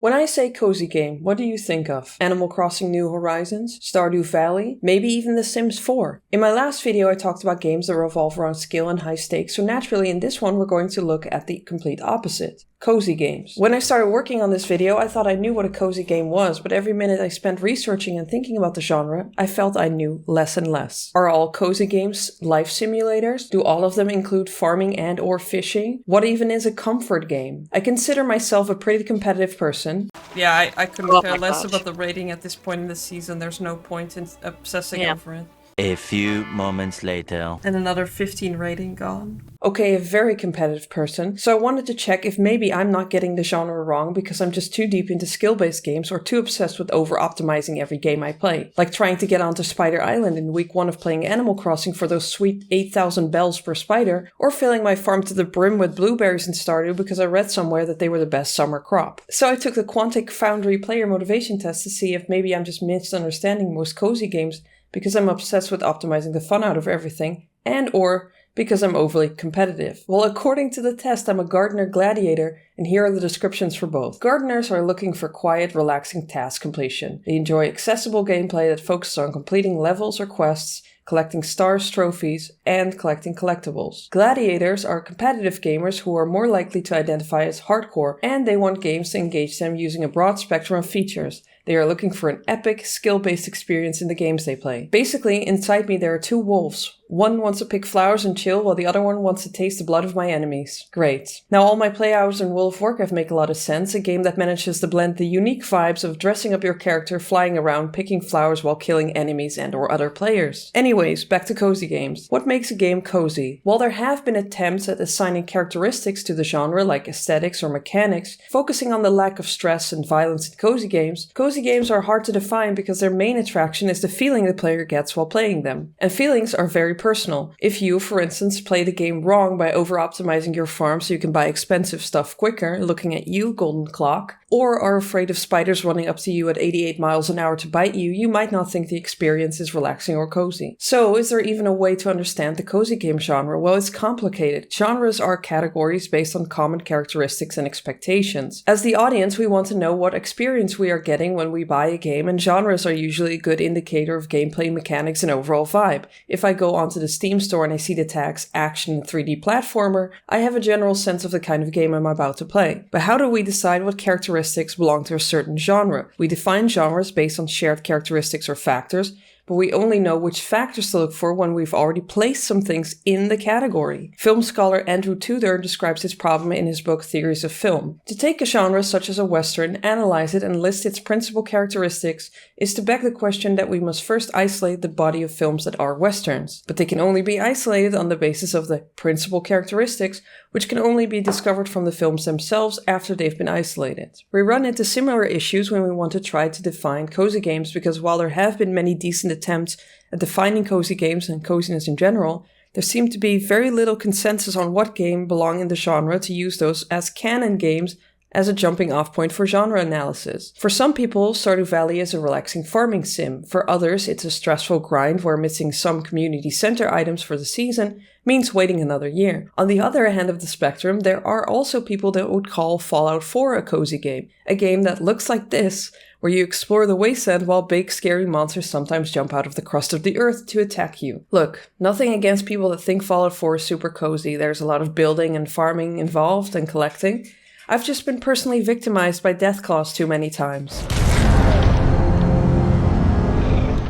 When I say cozy game, what do you think of? Animal Crossing New Horizons? Stardew Valley? Maybe even The Sims 4? In my last video I talked about games that revolve around skill and high stakes, so naturally in this one we're going to look at the complete opposite. Cozy games. When I started working on this video, I thought I knew what a cozy game was, but every minute I spent researching and thinking about the genre, I felt I knew less and less. Are all cozy games life simulators? Do all of them include farming and or fishing? What even is a comfort game? I consider myself a pretty competitive person. Yeah, I couldn't care less about the rating at this point in the season. There's no point in obsessing over it. A few moments later. And another 15 rating gone. Okay, a very competitive person, so I wanted to check if maybe I'm not getting the genre wrong because I'm just too deep into skill-based games or too obsessed with over-optimizing every game I play. Like trying to get onto Spider Island in week 1 of playing Animal Crossing for those sweet 8,000 bells per spider, or filling my farm to the brim with blueberries in Stardew because I read somewhere that they were the best summer crop. So I took the Quantic Foundry player motivation test to see if maybe I'm just misunderstanding most cozy games because I'm obsessed with optimizing the fun out of everything, and or because I'm overly competitive. Well, according to the test, I'm a gardener gladiator, and here are the descriptions for both. Gardeners are looking for quiet, relaxing task completion. They enjoy accessible gameplay that focuses on completing levels or quests, collecting stars, trophies, and collecting collectibles. Gladiators are competitive gamers who are more likely to identify as hardcore, and they want games to engage them using a broad spectrum of features. They are looking for an epic, skill-based experience in the games they play. Basically, inside me there are two wolves. One wants to pick flowers and chill, while the other one wants to taste the blood of my enemies. Great. Now all my play hours in World of Warcraft make a lot of sense, a game that manages to blend the unique vibes of dressing up your character, flying around, picking flowers while killing enemies and or other players. Anyways, back to cozy games. What makes a game cozy? While there have been attempts at assigning characteristics to the genre like aesthetics or mechanics, focusing on the lack of stress and violence in cozy games are hard to define because their main attraction is the feeling the player gets while playing them. And feelings are very personal. If you, for instance, play the game wrong by over-optimizing your farm so you can buy expensive stuff quicker, looking at you, Golden Clock, or are afraid of spiders running up to you at 88 miles an hour to bite you, you might not think the experience is relaxing or cozy. So, is there even a way to understand the cozy game genre? Well, it's complicated. Genres are categories based on common characteristics and expectations. As the audience, we want to know what experience we are getting when we buy a game, and genres are usually a good indicator of gameplay mechanics and overall vibe. If I go onto the Steam store and I see the tags action and 3D platformer, I have a general sense of the kind of game I'm about to play. But how do we decide what characteristics belong to a certain genre? We define genres based on shared characteristics or factors, but we only know which factors to look for when we've already placed some things in the category. Film scholar Andrew Tudor describes this problem in his book Theories of Film. To take a genre such as a Western, analyze it, and list its principal characteristics is to beg the question that we must first isolate the body of films that are Westerns. But they can only be isolated on the basis of the principal characteristics, which can only be discovered from the films themselves after they've been isolated. We run into similar issues when we want to try to define cozy games because while there have been many decent attempts at defining cozy games and coziness in general, there seemed to be very little consensus on what game belong in the genre to use those as canon games as a jumping off point for genre analysis. For some people, Stardew Valley is a relaxing farming sim. For others, it's a stressful grind where missing some community center items for the season means waiting another year. On the other hand of the spectrum, there are also people that would call Fallout 4 a cozy game. A game that looks like this, where you explore the wasteland while big scary monsters sometimes jump out of the crust of the earth to attack you. Look, nothing against people that think Fallout 4 is super cozy. There's a lot of building and farming involved and collecting. I've just been personally victimized by Deathclaws too many times.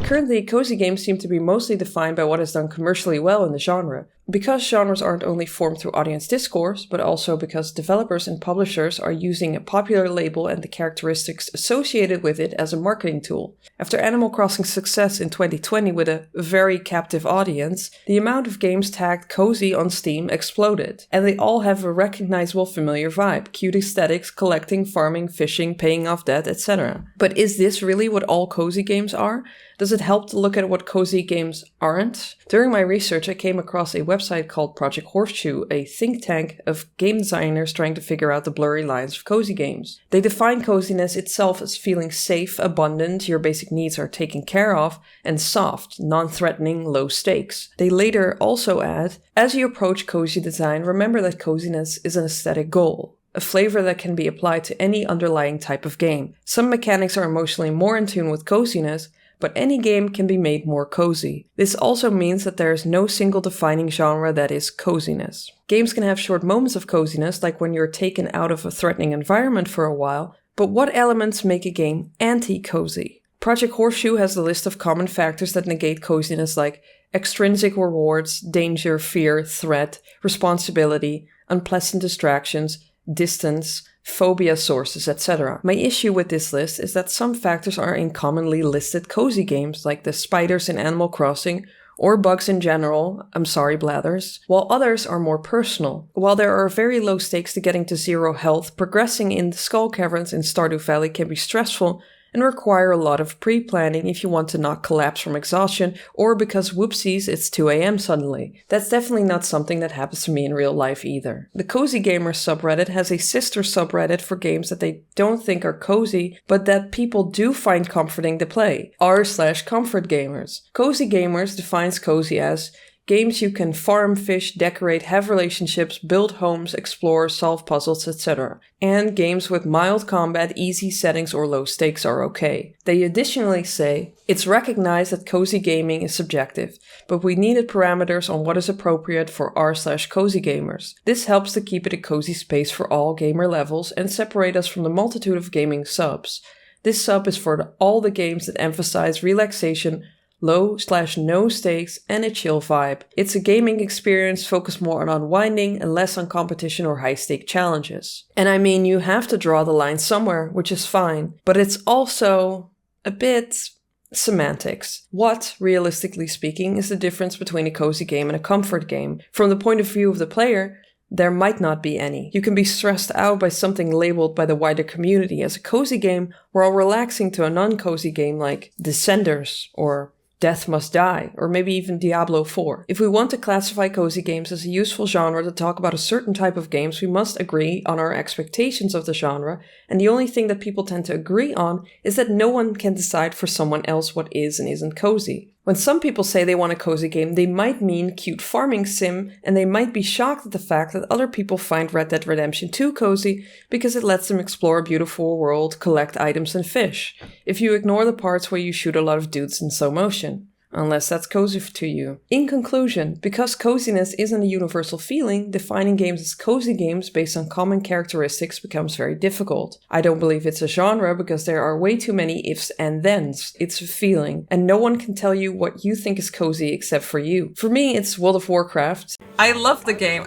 Currently, cozy games seem to be mostly defined by what is done commercially well in the genre. Because genres aren't only formed through audience discourse, but also because developers and publishers are using a popular label and the characteristics associated with it as a marketing tool. After Animal Crossing's success in 2020 with a very captive audience, the amount of games tagged cozy on Steam exploded. And they all have a recognizable familiar vibe: cute aesthetics, collecting, farming, fishing, paying off debt, etc. But is this really what all cozy games are? Does it help to look at what cozy games aren't? During my research, I came across a website called Project Horseshoe, a think tank of game designers trying to figure out the blurry lines of cozy games. They define coziness itself as feeling safe, abundant, your basic needs are taken care of, and soft, non-threatening, low stakes. They later also add, as you approach cozy design, remember that coziness is an aesthetic goal. a flavor that can be applied to any underlying type of game. Some mechanics are emotionally more in tune with coziness, but any game can be made more cozy. This also means that there is no single defining genre that is coziness. Games can have short moments of coziness, like when you're taken out of a threatening environment for a while, but what elements make a game anti-cozy? Project Horseshoe has a list of common factors that negate coziness, like extrinsic rewards, danger, fear, threat, responsibility, unpleasant distractions, distance, phobia sources, etc. My issue with this list is that some factors are in commonly listed cozy games, like the spiders in Animal Crossing, or bugs in general, I'm sorry Blathers, while others are more personal. While there are very low stakes to getting to 0 health, progressing in the Skull Caverns in Stardew Valley can be stressful and require a lot of pre-planning if you want to not collapse from exhaustion or because whoopsies it's 2 a.m. suddenly. That's definitely not something that happens to me in real life either. The Cozy Gamers subreddit has a sister subreddit for games that they don't think are cozy, but that people do find comforting to play, r/comfort gamers. Cozy Gamers defines cozy as games you can farm, fish, decorate, have relationships, build homes, explore, solve puzzles, etc. And games with mild combat, easy settings, or low stakes are okay. They additionally say, it's recognized that cozy gaming is subjective, but we needed parameters on what is appropriate for r/cozy gamers. This helps to keep it a cozy space for all gamer levels and separate us from the multitude of gaming subs. This sub is for all the games that emphasize relaxation, low/no stakes, and a chill vibe. It's a gaming experience focused more on unwinding and less on competition or high-stake challenges. And I mean, you have to draw the line somewhere, which is fine, but it's also a bit semantics. What, realistically speaking, is the difference between a cozy game and a comfort game? From the point of view of the player, there might not be any. You can be stressed out by something labeled by the wider community as a cozy game, while relaxing to a non-cozy game like Descenders or Death Must Die, or maybe even Diablo 4. If we want to classify cozy games as a useful genre to talk about a certain type of games, we must agree on our expectations of the genre, and the only thing that people tend to agree on is that no one can decide for someone else what is and isn't cozy. When some people say they want a cozy game, they might mean cute farming sim, and they might be shocked at the fact that other people find Red Dead Redemption 2 cozy because it lets them explore a beautiful world, collect items, and fish. If you ignore the parts where you shoot a lot of dudes in slow motion. Unless that's cozy to you. In conclusion, because coziness isn't a universal feeling, defining games as cozy games based on common characteristics becomes very difficult. I don't believe it's a genre because there are way too many ifs and thens. It's a feeling, and no one can tell you what you think is cozy except for you. For me, it's World of Warcraft. I love the game,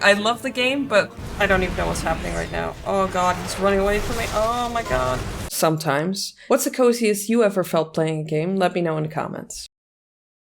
but I don't even know what's happening right now. Oh god, he's running away from me. Oh my god. Sometimes. What's the coziest you ever felt playing a game? Let me know in the comments.